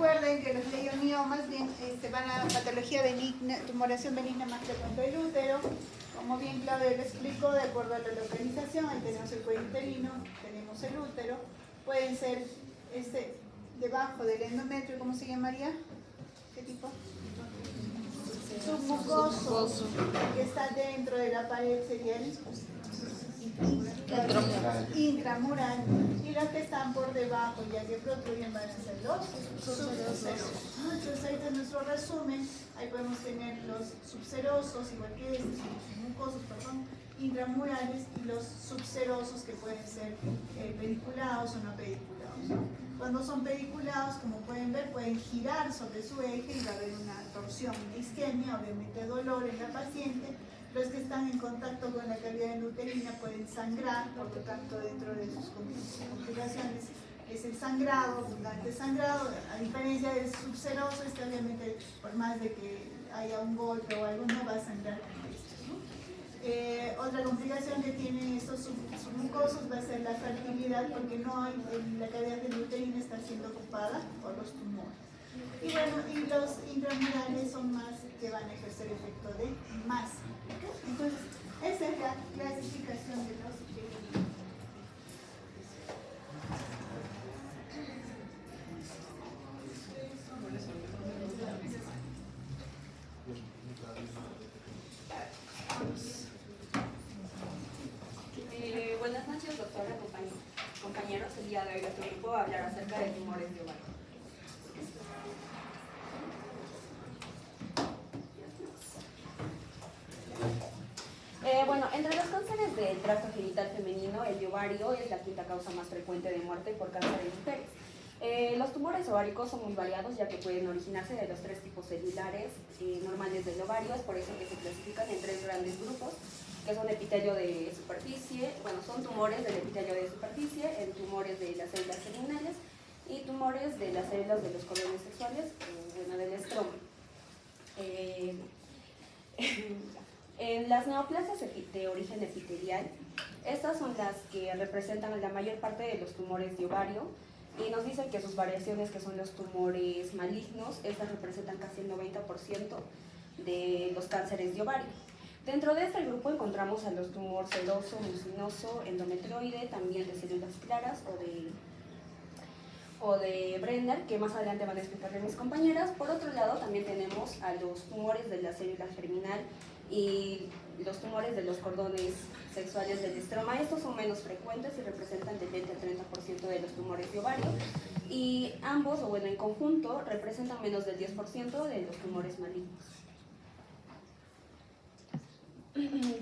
Recuerden que los leiomiomas bien, van a patología benigna, tumoración benigna más frecuente del útero. Como bien Claudia lo explicó, de acuerdo a la localización, ahí tenemos el cuello uterino, tenemos el útero. Pueden ser debajo del endometrio, ¿cómo se llamaría? ¿Qué tipo? Submucoso, que está dentro de la pared sería el intramural, y los que están por debajo, ya que protruyen, van a ser los subserosos. Entonces ahí está nuestro resumen. Ahí podemos tener los subserosos, igual que estos, los mucosos, perdón, intramurales, y los subserosos, que pueden ser pediculados o no pediculados, ¿no? Cuando son pediculados, como pueden ver, pueden girar sobre su eje y va a haber una torsión, una isquemia, obviamente dolor en la paciente. Los que están en contacto con la cavidad uterina pueden sangrar, por lo tanto, dentro de sus complicaciones es el sangrado, abundante sangrado. A diferencia del subseroso, obviamente, por más de que haya un golpe o algo, no va a sangrar como estos, ¿no? Otra complicación que tienen estos submucosos va a ser la fertilidad, porque no hay, la cavidad uterina está siendo ocupada por los tumores. Y bueno, y los intramurales son más que van a ejercer efecto de masa. Entonces, esa es la clasificación de los buenas noches, doctora, compañeros. El día de hoy nuestro grupo va a hablar acerca de tumores de ovario. Bueno, entre los cánceres del tracto genital femenino, el de ovario es la quinta causa más frecuente de muerte por cáncer en mujeres. Los tumores ováricos son muy variados, ya que pueden originarse de los tres tipos celulares normales del ovario. Es por eso que se clasifican en tres grandes grupos, que son epitelio de superficie, bueno, son tumores del epitelio de superficie, en tumores de las células germinales y tumores de las células de los cordones sexuales, bueno, del estroma. En las neoplasias de origen epitelial, estas son las que representan la mayor parte de los tumores de ovario, y nos dicen que sus variaciones, que son los tumores malignos, estas representan casi el 90% de los cánceres de ovario. Dentro de este grupo encontramos a los tumores sedoso, mucinoso, endometrioide, también de células claras o de Brenner, que más adelante van a explicarle mis compañeras. Por otro lado, también tenemos a los tumores de la célula germinal y los tumores de los cordones sexuales del estroma. Estos son menos frecuentes y representan del 20 al 30% de los tumores de ovario, y ambos, o bueno, en conjunto, representan menos del 10% de los tumores malignos.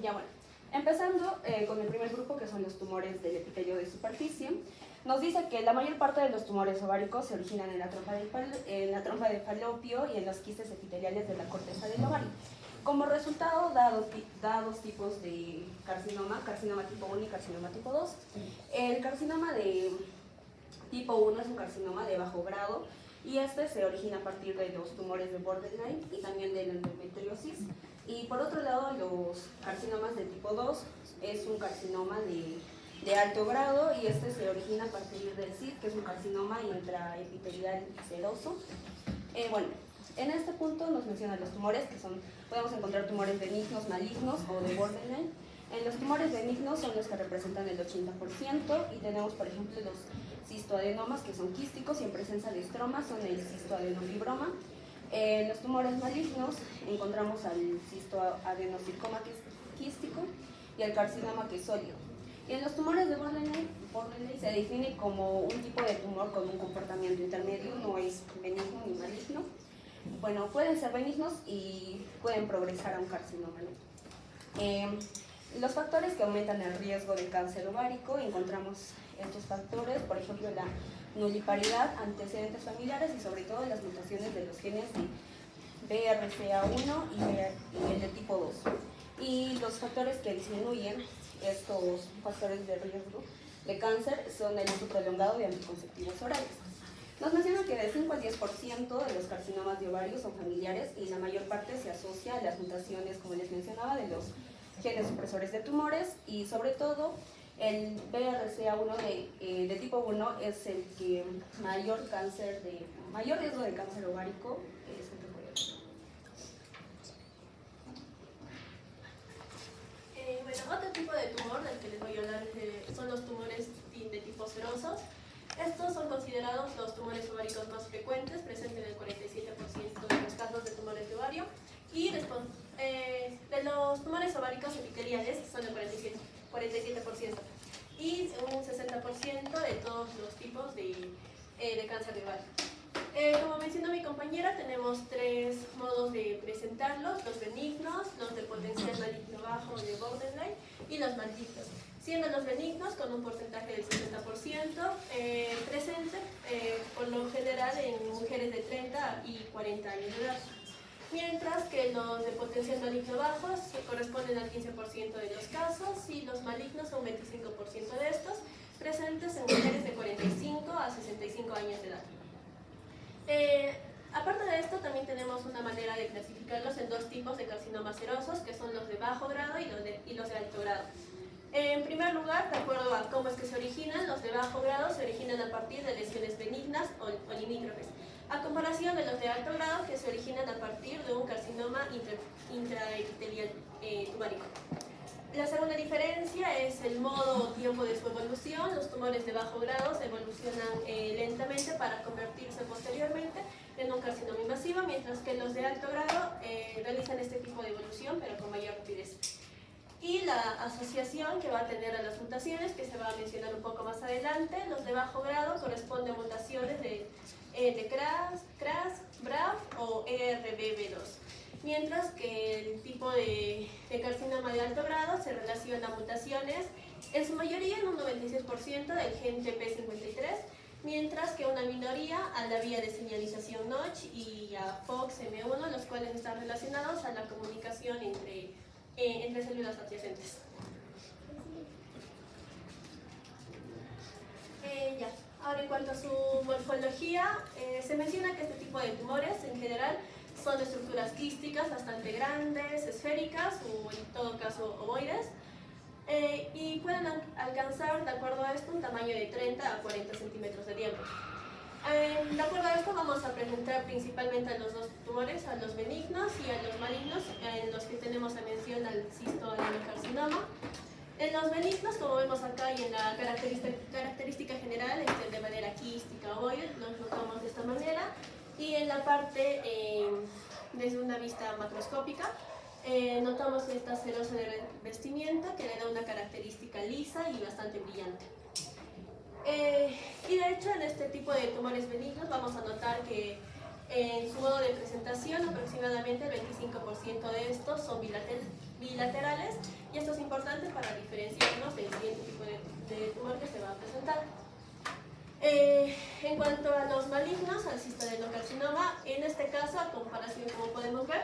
Ya bueno, empezando con el primer grupo, que son los tumores del epitelio de superficie, nos dice que la mayor parte de los tumores ováricos se originan en la trompa de falopio y en los quistes epiteliales de la corteza del ovario. Como resultado, da dos tipos de carcinoma tipo 1 y carcinoma tipo 2. El carcinoma de tipo 1 es un carcinoma de bajo grado, y este se origina a partir de los tumores de borderline y también de la endometriosis. Y por otro lado, los carcinomas de tipo 2 es un carcinoma de alto grado, y este se origina a partir del CID, que es un carcinoma intraepitelial seroso. Bueno, en este punto nos mencionan los tumores, que podemos encontrar tumores benignos, malignos o de borderline. En los tumores benignos son los que representan el 80%, y tenemos, por ejemplo, los cistoadenomas, que son quísticos y en presencia de estroma son el cistoadenofibroma. En los tumores malignos encontramos al cistoadenosarcoma quístico y el carcinoma que es sólido. Y en los tumores de borderline se define como un tipo de tumor con un comportamiento intermedio, no es benigno ni maligno. Bueno, pueden ser benignos y pueden progresar a un carcinoma, ¿no? Los factores que aumentan el riesgo de cáncer ovárico, encontramos estos factores, por ejemplo, la nuliparidad, antecedentes familiares y sobre todo las mutaciones de los genes de BRCA1 y el de tipo 2. Y los factores que disminuyen estos factores de riesgo de cáncer son el uso prolongado de anticonceptivos orales. Nos mencionan que del 5 al 10% de los carcinomas de ovario son familiares, y la mayor parte se asocia a las mutaciones, como les mencionaba, de los genes supresores de tumores, y sobre todo El BRCA1 de tipo 1 es el que mayor riesgo de cáncer ovárico es el que puede haber. Bueno, otro tipo de tumor del que les voy a hablar son los tumores de tipo serosos. Estos son considerados los tumores ováricos más frecuentes, presentes en el 47% de los casos de tumores de ovario, y de los tumores ováricos epiteliales son el 47%, y un 60% de todos los tipos de cáncer de ovario. Como mencionó mi compañera, tenemos tres modos de presentarlos: los benignos, los de potencial maligno bajo de borderline y los malignos, siendo los benignos con un porcentaje del 60% presente por lo general en mujeres de 30 y 40 años de edad, mientras que los de potencial maligno bajo corresponden al 15% de los casos, y los malignos son 25% de estos, presentes en mujeres de 45 a 65 años de edad. Aparte de esto, también tenemos una manera de clasificarlos en dos tipos de carcinomas serosos, que son los de bajo grado y los de alto grado. En primer lugar, de acuerdo a cómo es que se originan, los de bajo grado se originan a partir de lesiones benignas o limítrofes, a comparación de los de alto grado, que se originan a partir de un carcinoma intraepitelial tumárico. La segunda diferencia es el modo o tiempo de su evolución. Los tumores de bajo grado se evolucionan lentamente para convertirse posteriormente en un carcinoma invasivo, mientras que los de alto grado realizan este tipo de evolución, pero con mayor rapidez. Y la asociación que va a tener a las mutaciones, que se va a mencionar un poco más adelante. Los de bajo grado corresponden a mutaciones de CRAS, BRAF o ERBB2, mientras que el tipo de carcinoma de alto grado se relaciona a mutaciones, en su mayoría en un 96% del gen TP53, mientras que una minoría a la vía de señalización Notch y a FOXM1, los cuales están relacionados a la comunicación entre células adyacentes. Ahora, en cuanto a su morfología, se menciona que este tipo de tumores en general son de estructuras quísticas bastante grandes, esféricas o en todo caso ovoides, y pueden alcanzar, de acuerdo a esto, un tamaño de 30 a 40 centímetros de diámetro. De acuerdo a esto, vamos a presentar principalmente a los dos tumores, a los benignos y a los malignos, en los que tenemos a mención al cistoadenocarcinoma. En los benignos, como vemos acá y en la característica general, de manera quística o ovoide, los notamos de esta manera, y en la parte, desde una vista macroscópica, notamos esta serosa de revestimiento que le da una característica lisa y bastante brillante. Y de hecho, en este tipo de tumores benignos vamos a notar que en su modo de presentación aproximadamente el 25% de estos son bilaterales, y esto es importante para diferenciarnos del siguiente tipo de tumor que se va a presentar. En cuanto a los malignos, al cistoadenocarcinoma, en este caso, a comparación, como podemos ver,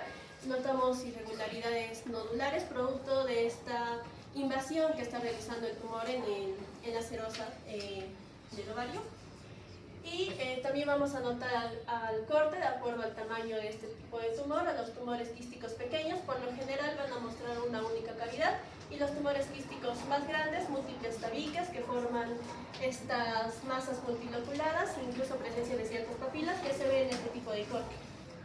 notamos irregularidades nodulares producto de esta invasión que está realizando el tumor en la serosa del ovario. Y también vamos a notar al corte, de acuerdo al tamaño de este tipo de tumor, a los tumores quísticos pequeños por lo general van a mostrar una única cavidad, y los tumores quísticos más grandes, múltiples tabiques que forman estas masas multiloculadas, incluso presencia de ciertas papilas que se ven en este tipo de corte.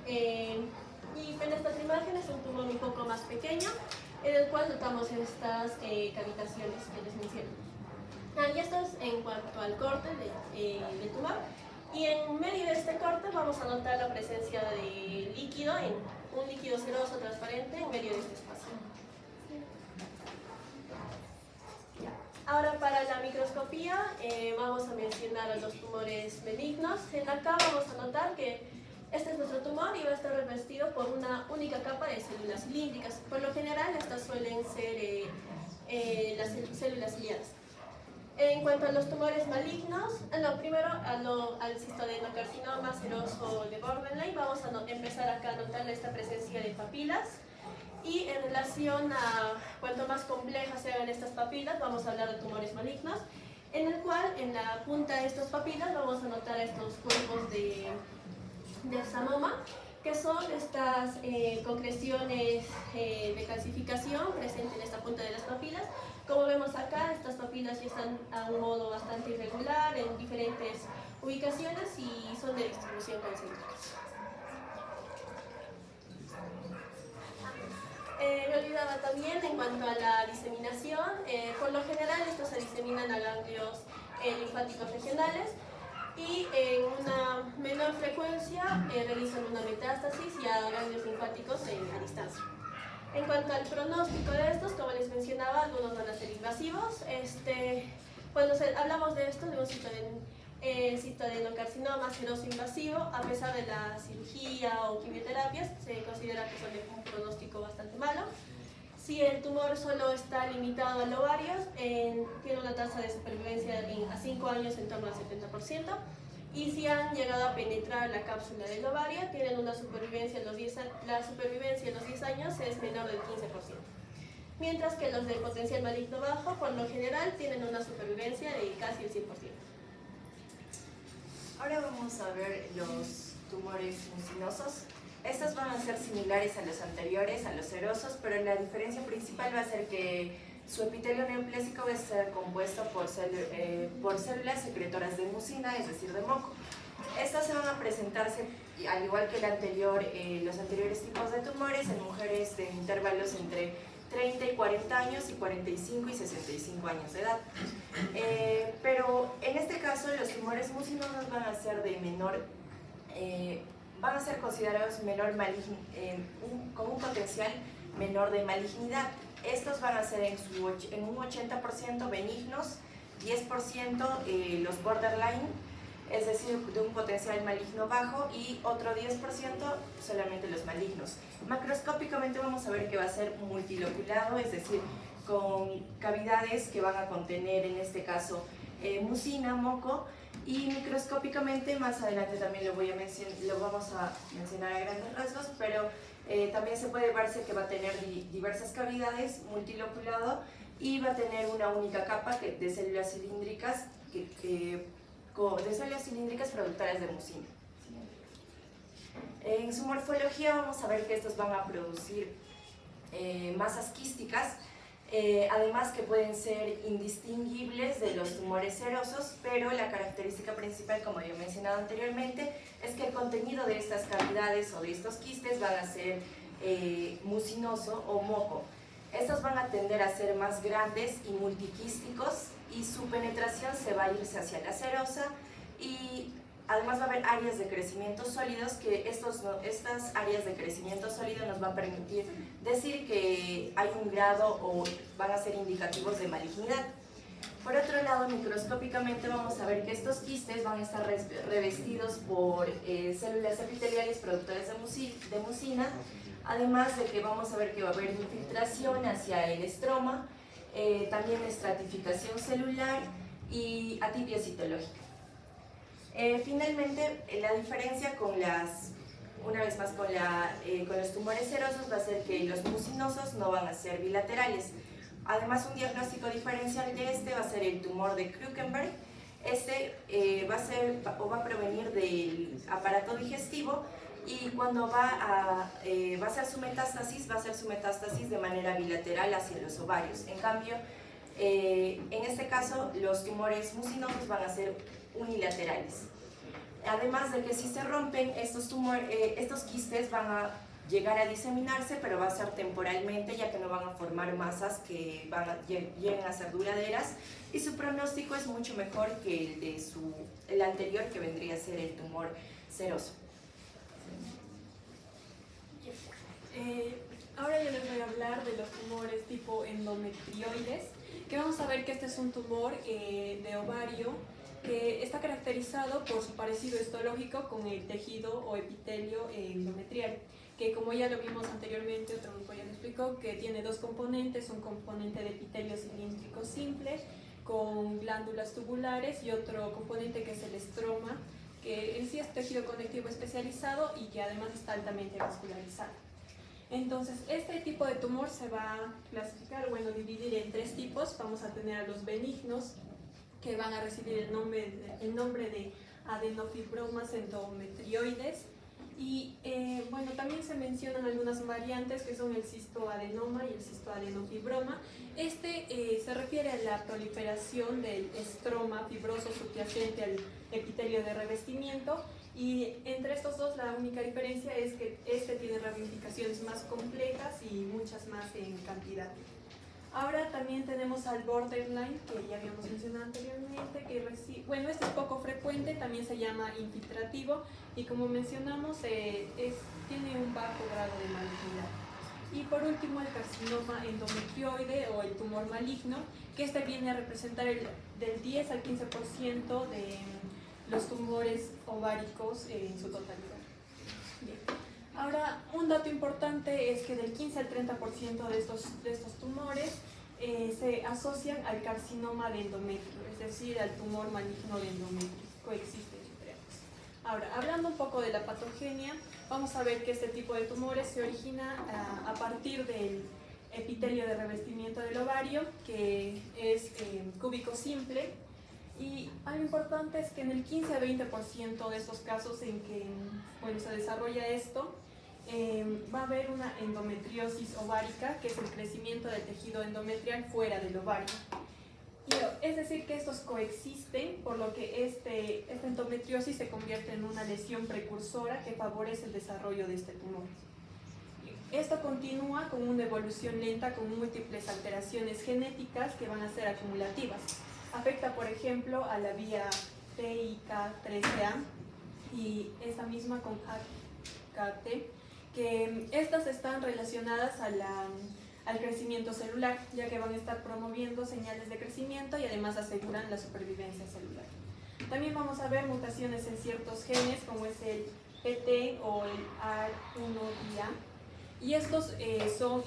Y en esta otra imagen es un tumor un poco más pequeño, en el cual notamos estas cavitaciones que les menciono. Y esto es en cuanto al corte del tumor. Y en medio de este corte vamos a notar la presencia de líquido, un líquido seroso transparente en medio de este espacio. Ahora, para la microscopía vamos a mencionar a los tumores benignos. Acá vamos a notar que este es nuestro tumor y va a estar revestido por una única capa de células cilíndricas. Por lo general, estas suelen ser las células ciliadas. En cuanto a los tumores malignos, primero al cistoadenocarcinoma seroso de borderline, vamos a empezar acá a notar esta presencia de papilas. Y en relación a cuanto más complejas sean estas papilas, vamos a hablar de tumores malignos, en el cual en la punta de estas papilas vamos a notar estos grupos de samoma, que son estas concreciones de calcificación presentes en esta punta de las papilas. Como vemos acá, estas papilas ya están a un modo bastante irregular en diferentes ubicaciones y son de distribución concéntrica. Me olvidaba también en cuanto a la diseminación, por lo general estos se diseminan a ganglios linfáticos regionales y en una menor frecuencia realizan una metástasis y a ganglios linfáticos a distancia. En cuanto al pronóstico de estos, como les mencionaba, algunos van a ser invasivos. Cuando hablamos de esto, de un citoadenocarcinoma seroso invasivo, a pesar de la cirugía o quimioterapias, se considera que son de un pronóstico bastante malo. Si el tumor solo está limitado al ovario, tiene una tasa de supervivencia a 5 años en torno al 70%. Y si han llegado a penetrar la cápsula del ovario, tienen una supervivencia la supervivencia en los 10 años es menor del 15%. Mientras que los de potencial maligno bajo, por lo general, tienen una supervivencia de casi el 100%. Ahora vamos a ver los tumores mucinosos. Estos van a ser similares a los anteriores, a los serosos, pero la diferencia principal va a ser que su epitelio neoplásico va a estar compuesto por células secretoras de mucina, es decir, de moco. Estas se van a presentarse, al igual que los anteriores tipos de tumores, en mujeres de intervalos entre 30 y 40 años y 45 y 65 años de edad. Pero en este caso los tumores mucinosos van a ser de menor, van a ser considerados con un potencial menor de malignidad. Estos van a ser en un 80% benignos, 10% los borderline, es decir, de un potencial maligno bajo, y otro 10% solamente los malignos. Macroscópicamente vamos a ver que va a ser multiloculado, es decir, con cavidades que van a contener, en este caso, mucina, moco, y microscópicamente, más adelante también lo vamos a mencionar a grandes rasgos, pero también se puede verse que va a tener diversas cavidades, multiloculado, y va a tener una única capa de células cilíndricas, productoras de mucina. En su morfología vamos a ver que estos van a producir masas quísticas, además que pueden ser indistinguibles de los tumores serosos, pero la característica principal, como yo he mencionado anteriormente, es que el contenido de estas cavidades o de estos quistes van a ser mucinoso o moco. Estos van a tender a ser más grandes y multiquísticos, y su penetración se va a irse hacia la serosa, y además va a haber áreas de crecimiento sólidos, que estas áreas de crecimiento sólido nos van a permitir decir que hay un grado o van a ser indicativos de malignidad. Por otro lado, microscópicamente vamos a ver que estos quistes van a estar revestidos por células epiteliales productoras de mucina, además de que vamos a ver que va a haber infiltración hacia el estroma, también estratificación celular y atipia citológica. Finalmente, la diferencia con los tumores serosos va a ser que los mucinosos no van a ser bilaterales. Además, un diagnóstico diferencial de este va a ser el tumor de Krukenberg. Va a provenir del aparato digestivo, y cuando va a hacer su metástasis de manera bilateral hacia los ovarios. En cambio, en este caso, los tumores mucinosos van a ser unilaterales. Además de que si se rompen, estos quistes van a llegar a diseminarse, pero va a ser temporalmente, ya que no van a formar masas que lleguen a ser duraderas, y su pronóstico es mucho mejor que el anterior, que vendría a ser el tumor seroso. Ahora yo les voy a hablar de los tumores tipo endometrioides, que vamos a ver que este es un tumor de ovario que está caracterizado por su parecido histológico con el tejido o epitelio endometrial, que como ya lo vimos anteriormente, otro grupo ya lo explicó, que tiene dos componentes, un componente de epitelio cilíndrico simple con glándulas tubulares, y otro componente que es el estroma, que en sí es tejido conectivo especializado y que además está altamente vascularizado. Entonces, este tipo de tumor se va a clasificar, dividir en tres tipos. Vamos a tener a los benignos, que van a recibir el nombre de adenofibromas endometrioides, Y bueno, también se mencionan algunas variantes que son el cistoadenoma y el cistoadenofibroma. Se refiere a la proliferación del estroma fibroso subyacente al epitelio de revestimiento, y entre estos dos la única diferencia es que este tiene ramificaciones más complejas y muchas más en cantidad. Ahora también tenemos al borderline, que ya habíamos mencionado anteriormente, bueno, este es poco frecuente, también se llama infiltrativo, y como mencionamos, tiene un bajo grado de malignidad. Y por último, el carcinoma endometrioide o el tumor maligno, que viene a representar del 10 al 15% de los tumores ováricos en su totalidad. Bien. Ahora, un dato importante es que del 15 al 30% de estos tumores se asocian al carcinoma de endometrio, es decir, al tumor maligno de endometrio, coexisten entre ambos. Ahora, hablando un poco de la patogenia, vamos a ver que este tipo de tumores se origina a partir del epitelio de revestimiento del ovario, que es cúbico simple, y algo importante es que en el 15 a 20% de estos casos en que se desarrolla esto, va a haber una endometriosis ovárica, que es el crecimiento del tejido endometrial fuera del ovario. Es decir, que estos coexisten, por lo que esta endometriosis se convierte en una lesión precursora que favorece el desarrollo de este tumor. Esto continúa con una evolución lenta con múltiples alteraciones genéticas que van a ser acumulativas. Afecta, por ejemplo, a la vía PIK13A y esa misma con AKT, que estas están relacionadas al crecimiento celular, ya que van a estar promoviendo señales de crecimiento y además aseguran la supervivencia celular. También vamos a ver mutaciones en ciertos genes, como es el PT o el AR1IA, y estos son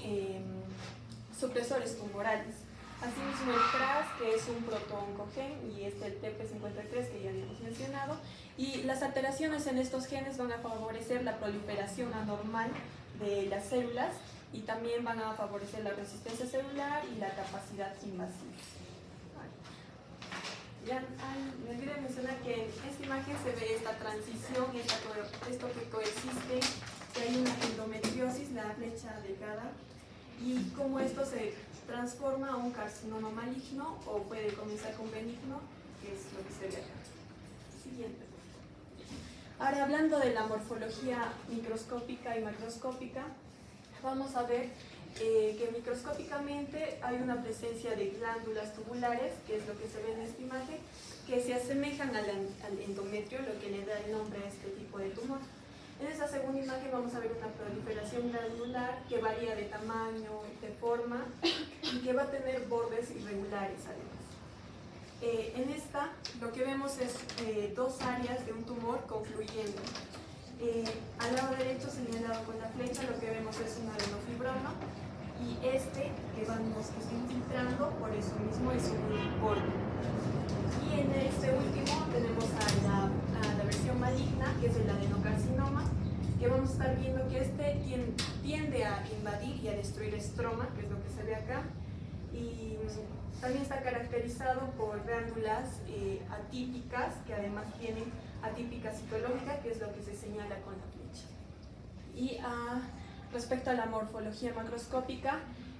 supresores tumorales. Asimismo el TRAS, que es un protooncogen, y el TP53, que ya habíamos mencionado, y las alteraciones en estos genes van a favorecer la proliferación anormal de las células y también van a favorecer la resistencia celular y la capacidad invasiva. Me olvidé mencionar que en esta imagen se ve esta transición, esto que coexiste, que hay una endometriosis, la flecha delgada, y cómo esto se transforma a un carcinoma maligno o puede comenzar con benigno, que es lo que se ve acá. Siguiente. Ahora, hablando de la morfología microscópica y macroscópica, vamos a ver que microscópicamente hay una presencia de glándulas tubulares, que es lo que se ve en esta imagen, que se asemejan al endometrio, lo que le da el nombre a este tipo de tumor. En esta segunda imagen vamos a ver una proliferación glandular que varía de tamaño, de forma, y que va a tener bordes irregulares además. En esta lo que vemos es dos áreas de un tumor confluyendo. Al lado derecho, señalado con la flecha, lo que vemos es un adenofibroma, y que está infiltrando, por eso mismo es un borde. Y en este último tenemos a la versión maligna, que es el adenocarcinoma, que vamos a estar viendo que tiende a invadir y a destruir estroma, que es lo que se ve acá, y también está caracterizado por glándulas atípicas, que además tienen atípica citológica, que es lo que se señala con la flecha. Y respecto a la morfología macroscópica,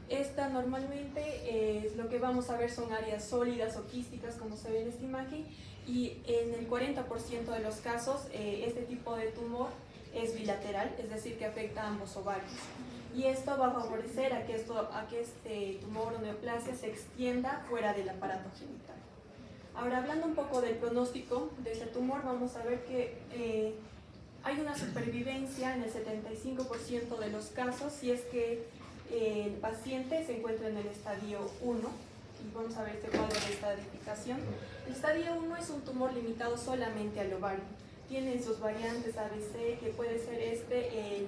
esta normalmente lo que vamos a ver son áreas sólidas o quísticas, como se ve en esta imagen, y en el 40% de los casos este tipo de tumor es bilateral, es decir, que afecta a ambos ovarios. Y esto va a favorecer a que este tumor o neoplasia se extienda fuera del aparato genital. Ahora, hablando un poco del pronóstico de este tumor, vamos a ver que hay una supervivencia en el 75% de los casos si es que el paciente se encuentra en el estadio 1, y vamos a ver este cuadro de estadificación. El estadio 1 es un tumor limitado solamente al ovario. Tiene sus variantes ABC, que puede ser el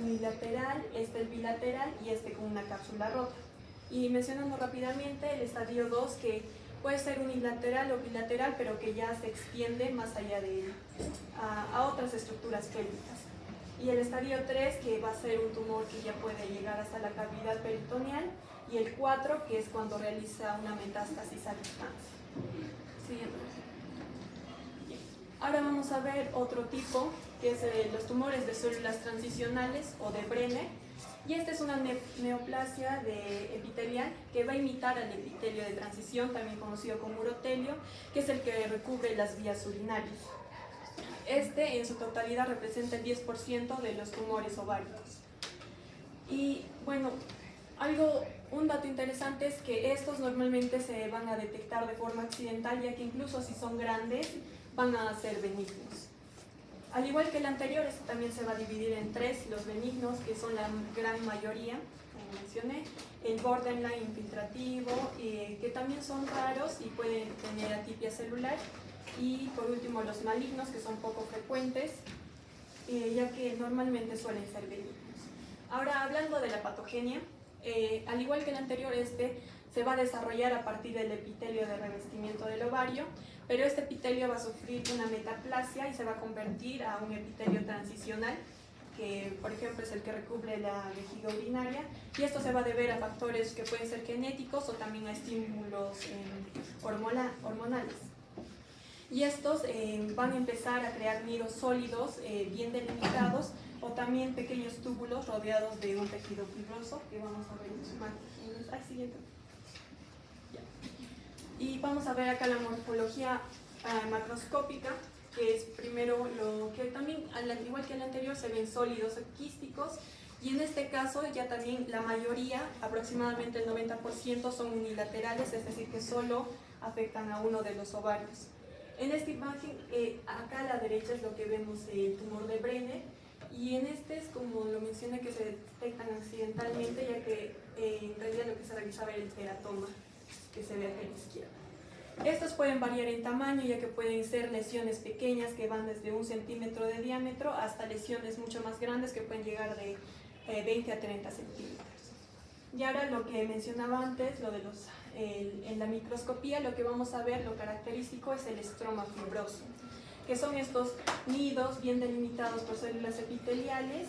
unilateral, el bilateral y con una cápsula rota. Y mencionando rápidamente el estadio 2, que puede ser unilateral o bilateral, pero que ya se extiende más allá de él, a otras estructuras pélvicas. Y el estadio 3, que va a ser un tumor que ya puede llegar hasta la cavidad peritoneal, y el 4, que es cuando realiza una metástasis a distancia. Siguiente. Ahora vamos a ver otro tipo, que es los tumores de células transicionales o de Brenner. Y esta es una neoplasia epitelial que va a imitar al epitelio de transición, también conocido como urotelio, que es el que recubre las vías urinarias. Este en su totalidad representa el 10% de los tumores ováricos. Y bueno, un dato interesante es que estos normalmente se van a detectar de forma accidental, ya que incluso si son grandes van a ser benignos. Al igual que el anterior, este también se va a dividir en tres: los benignos, que son la gran mayoría, como mencioné, el borderline infiltrativo, que también son raros y pueden tener atipia celular, y por último los malignos, que son poco frecuentes, ya que normalmente suelen ser benignos. Ahora, hablando de la patogenia, al igual que el anterior, este se va a desarrollar a partir del epitelio de revestimiento del ovario, pero este epitelio va a sufrir una metaplasia y se va a convertir a un epitelio transicional, que por ejemplo es el que recubre la vejiga urinaria, y esto se va a deber a factores que pueden ser genéticos o también a estímulos hormonales. Y estos van a empezar a crear nidos sólidos bien delimitados, o también pequeños túbulos rodeados de un tejido fibroso, que vamos a ver al siguiente. Ya. Y vamos a ver acá la morfología macroscópica, que es primero lo que también, al igual que el anterior, se ven sólidos quísticos, y en este caso ya también la mayoría, aproximadamente el 90%, son unilaterales, es decir, que solo afectan a uno de los ovarios. En esta imagen, acá a la derecha es lo que vemos el tumor de Brenner, y en este es como lo mencioné, que se detectan accidentalmente, ya que en realidad lo que se realizaba era el teratoma, que se ve acá a la izquierda. Estos pueden variar en tamaño, ya que pueden ser lesiones pequeñas que van desde 1 centímetro de diámetro hasta lesiones mucho más grandes que pueden llegar de 20 a 30 centímetros. Y ahora lo que mencionaba antes, lo de en la microscopía, lo que vamos a ver, lo característico es el estroma fibroso, que son estos nidos bien delimitados por células epiteliales,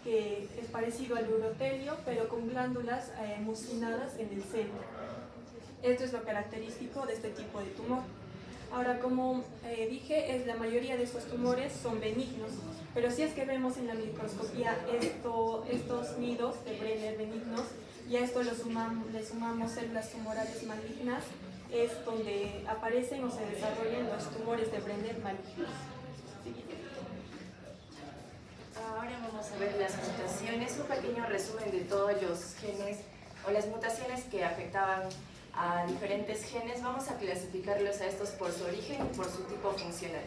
que es parecido al urotelio, pero con glándulas mucinadas en el centro. Esto es lo característico de este tipo de tumor. Ahora, como dije, la mayoría de estos tumores son benignos, pero si es que vemos en la microscopía estos nidos de Brenner benignos, y a esto le sumamos células tumorales malignas, es donde aparecen o se desarrollan los tumores de Brenner malignos. Ahora vamos a ver las mutaciones, un pequeño resumen de todos los genes o las mutaciones que afectaban a diferentes genes. Vamos a clasificarlos a estos por su origen y por su tipo funcional.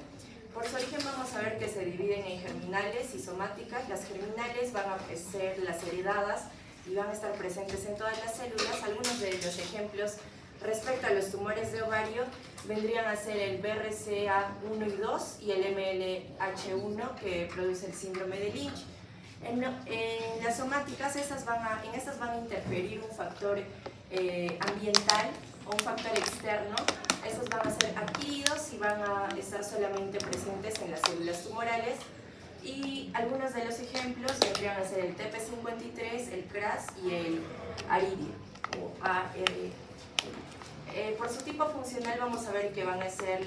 Por su origen vamos a ver que se dividen en germinales y somáticas. Las germinales van a ser las heredadas y van a estar presentes en todas las células. Algunos de los ejemplos respecto a los tumores de ovario vendrían a ser el BRCA1 y 2 y el MLH1, que produce el síndrome de Lynch. En las somáticas, en estas van a interferir un factor ambiental o un factor externo. Estos van a ser adquiridos y van a estar solamente presentes en las células tumorales. Y algunos de los ejemplos vendrían a ser el TP53, el CRAS y el ARID o ARID. Por su tipo funcional vamos a ver que van a estar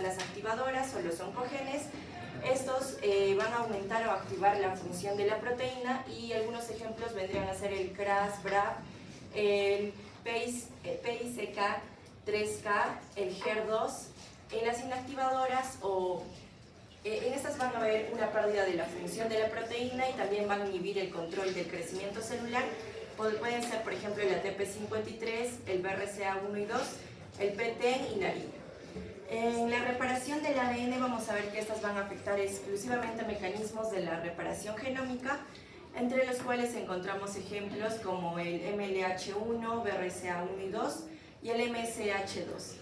las activadoras o los oncogenes. Estos van a aumentar o activar la función de la proteína, y algunos ejemplos vendrían a ser el CRAS, BRAF, el PICK3K, el HER2. En las inactivadoras en estas van a haber una pérdida de la función de la proteína y también van a inhibir el control del crecimiento celular. Pueden ser, por ejemplo, el ATP53, el BRCA1 y 2, el PTEN y la RIA. En la reparación del ADN vamos a ver que estas van a afectar exclusivamente mecanismos de la reparación genómica, entre los cuales encontramos ejemplos como el MLH1, BRCA1 y 2 y el MSH2.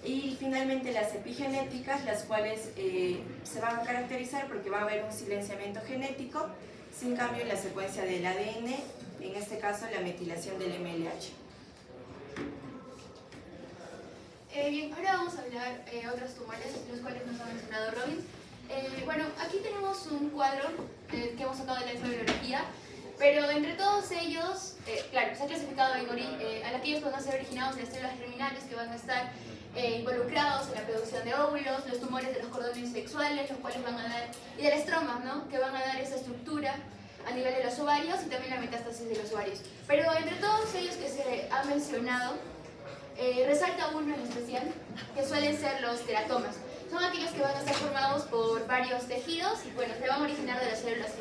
Y finalmente las epigenéticas, las cuales se van a caracterizar porque va a haber un silenciamiento genético sin cambio en la secuencia del ADN, en este caso la metilación del MLH. Bien, ahora vamos a hablar de otros tumores, los cuales nos ha mencionado Robin. Bueno, aquí tenemos un cuadro que hemos sacado de la bibliografía, pero entre todos ellos, claro, se ha clasificado en aquellos que van a ser originados de las células germinales, que van a estar involucrados en la producción de óvulos, los tumores de los cordones sexuales, los cuales van a dar, y del estroma, ¿no? Que van a dar esa estructura a nivel de los ovarios y también la metástasis de los ovarios. Pero entre todos ellos que se ha mencionado, resalta uno en especial, que suelen ser los teratomas. Son aquellos que van a estar formados por varios tejidos y bueno, se van a originar de las células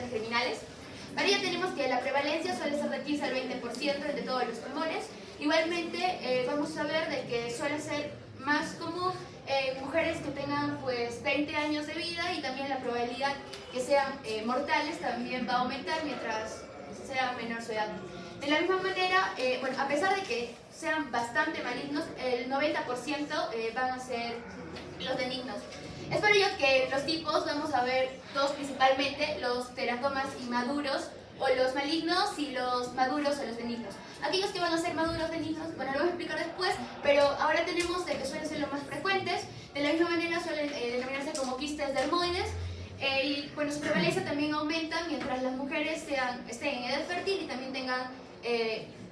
germinales. Para ello tenemos que la prevalencia suele ser de 15 al 20% de todos los tumores. Igualmente vamos a ver de que suele ser más común mujeres que tengan pues 20 años de vida, y también la probabilidad que sean mortales también va a aumentar mientras sea menor su edad. De la misma manera, bueno, a pesar de que sean bastante malignos, el 90% van a ser los benignos. Es por ello que los tipos vamos a ver dos principalmente, los teratomas inmaduros o los malignos, y los maduros o los benignos. Aquellos que van a ser maduros benignos, bueno, lo vamos a explicar después, pero ahora tenemos de que suelen ser los más frecuentes. De la misma manera suelen denominarse como quistes dermoides, y bueno, su prevalencia también aumenta mientras las mujeres estén en edad fértil y también tengan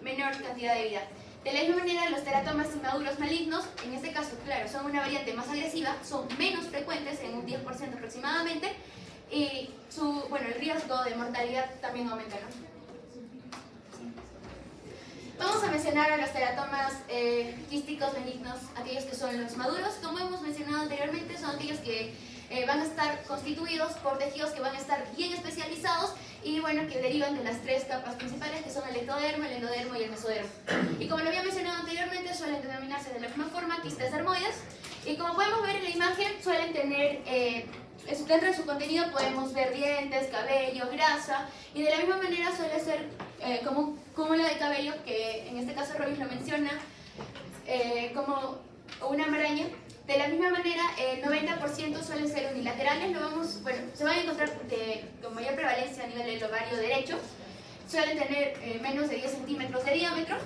menor cantidad de vida. De la misma manera, los teratomas inmaduros malignos, en este caso, claro, son una variante más agresiva, son menos frecuentes, en un 10% aproximadamente, y el riesgo de mortalidad también aumenta, ¿no? Vamos a mencionar a los teratomas quísticos benignos, aquellos que son los maduros. Como hemos mencionado anteriormente, son aquellos que van a estar constituidos por tejidos que van a estar bien especializados y bueno, que derivan de las tres capas principales, que son el ectodermo, el endodermo y el mesodermo. Y como lo había mencionado anteriormente, suelen denominarse de la misma forma quistes dermoides, y como podemos ver en la imagen, suelen tener dentro de su contenido podemos ver dientes, cabello, grasa, y de la misma manera suele ser como un cúmulo de cabello, que en este caso Robin lo menciona como una maraña. De la misma manera, el 90% suelen ser unilaterales. Se van a encontrar con mayor prevalencia a nivel del ovario derecho. Suelen tener menos de 10 centímetros de diámetro.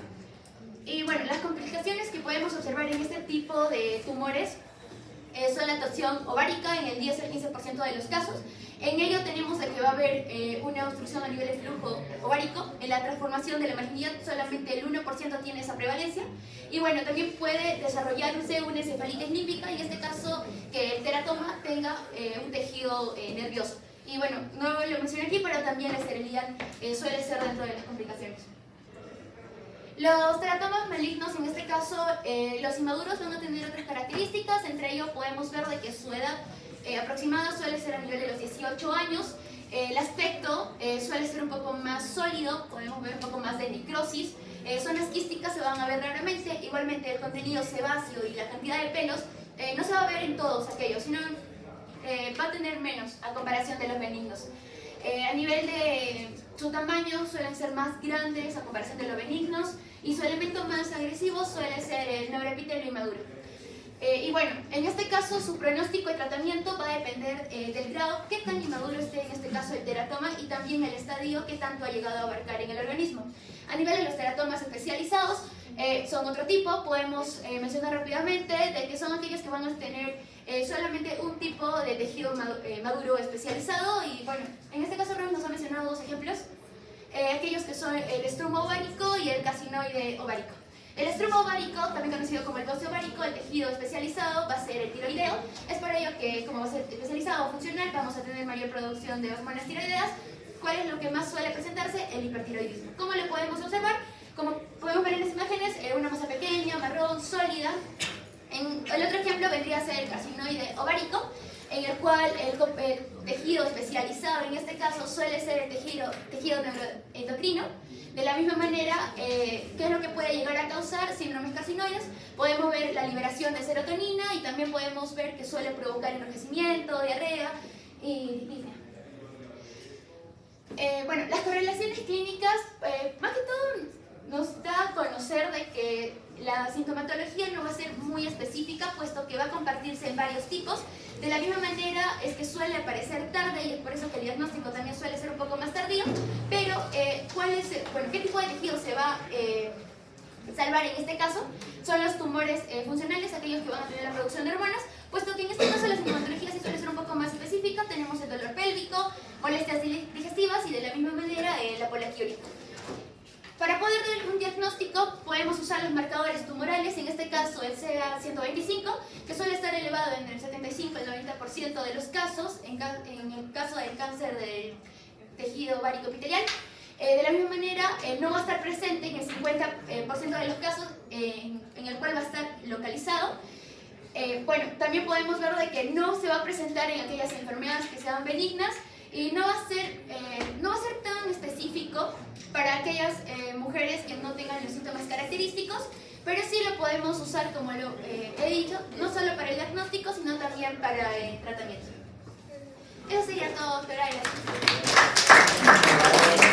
Y bueno, las complicaciones que podemos observar en este tipo de tumores son la torsión ovárica en el 10 al 15% de los casos. En ello tenemos de que va a haber una obstrucción a nivel de flujo ovárico. En la transformación de la malignidad solamente el 1% tiene esa prevalencia. Y bueno, también puede desarrollarse una encefalitis límbica, y en este caso que el teratoma tenga un tejido nervioso. Y bueno, no lo mencioné aquí, pero también la esterilidad suele ser dentro de las complicaciones. Los teratomas malignos, en este caso, los inmaduros van a tener otras características. Entre ellos podemos ver de que su edad aproximada suele ser a nivel de los 18 años. El aspecto suele ser un poco más sólido, podemos ver un poco más de necrosis. Zonas quísticas se van a ver raramente. Igualmente el contenido sebáceo y la cantidad de pelos no se va a ver en todos aquellos, sino va a tener menos a comparación de los benignos. A nivel de su tamaño suelen ser más grandes a comparación de los benignos, y su elemento más agresivo suele ser el neuroepitelio inmaduro. Y bueno, en este caso su pronóstico de tratamiento va a depender del grado, qué tan inmaduro esté en este caso el teratoma, y también el estadio que tanto ha llegado a abarcar en el organismo. A nivel de los teratomas especializados, son otro tipo. Podemos mencionar rápidamente de que son aquellos que van a tener solamente un tipo de tejido maduro especializado, y bueno, en este caso Ron nos ha mencionado dos ejemplos, aquellos que son el estromo ovárico y el carcinoide ovárico. El estromo ovárico, también conocido como el bosque ovárico, el tejido especializado va a ser el tiroideo. Es por ello que, como va a ser especializado o funcional, vamos a tener mayor producción de hormonas tiroideas. ¿Cuál es lo que más suele presentarse? El hipertiroidismo. ¿Cómo lo podemos observar? Como podemos ver en las imágenes, una masa pequeña, marrón, sólida. El otro ejemplo vendría a ser el carcinoide ovárico, en el cual el tejido especializado, en este caso, suele ser el tejido neuroendocrino. De la misma manera, ¿qué es lo que puede llegar a causar síndromes carcinoides? Podemos ver la liberación de serotonina, y también podemos ver que suele provocar enrojecimiento, diarrea y disnea. Bueno, las correlaciones clínicas, más que todo, nos da a conocer de que la sintomatología no va a ser muy específica, puesto que va a compartirse en varios tipos. De la misma manera es que suele aparecer tarde, y es por eso que el diagnóstico también suele ser un poco más tardío. Pero, ¿qué tipo de tejido se va a salvar en este caso? Son los tumores funcionales, aquellos que van a tener la producción de hormonas, puesto que en este caso la sintomatología sí suele ser un poco más específica. Tenemos el dolor pélvico, molestias digestivas y de la misma manera la poliaquiuria. Para poder dar un diagnóstico podemos usar los marcadores tumorales, en este caso el CA125, que suele estar elevado en el 75 al 90% de los casos, en el caso del cáncer del tejido ovárico epitelial. De la misma manera, no va a estar presente en el 50% de los casos en el cual va a estar localizado. Bueno, también podemos ver de que no se va a presentar en aquellas enfermedades que sean benignas y no va a ser tan específico para aquellas mujeres que no tengan los síntomas característicos, pero sí lo podemos usar, como lo he dicho, no solo para el diagnóstico, sino también para el tratamiento. Eso sería todo, doctora. Gracias.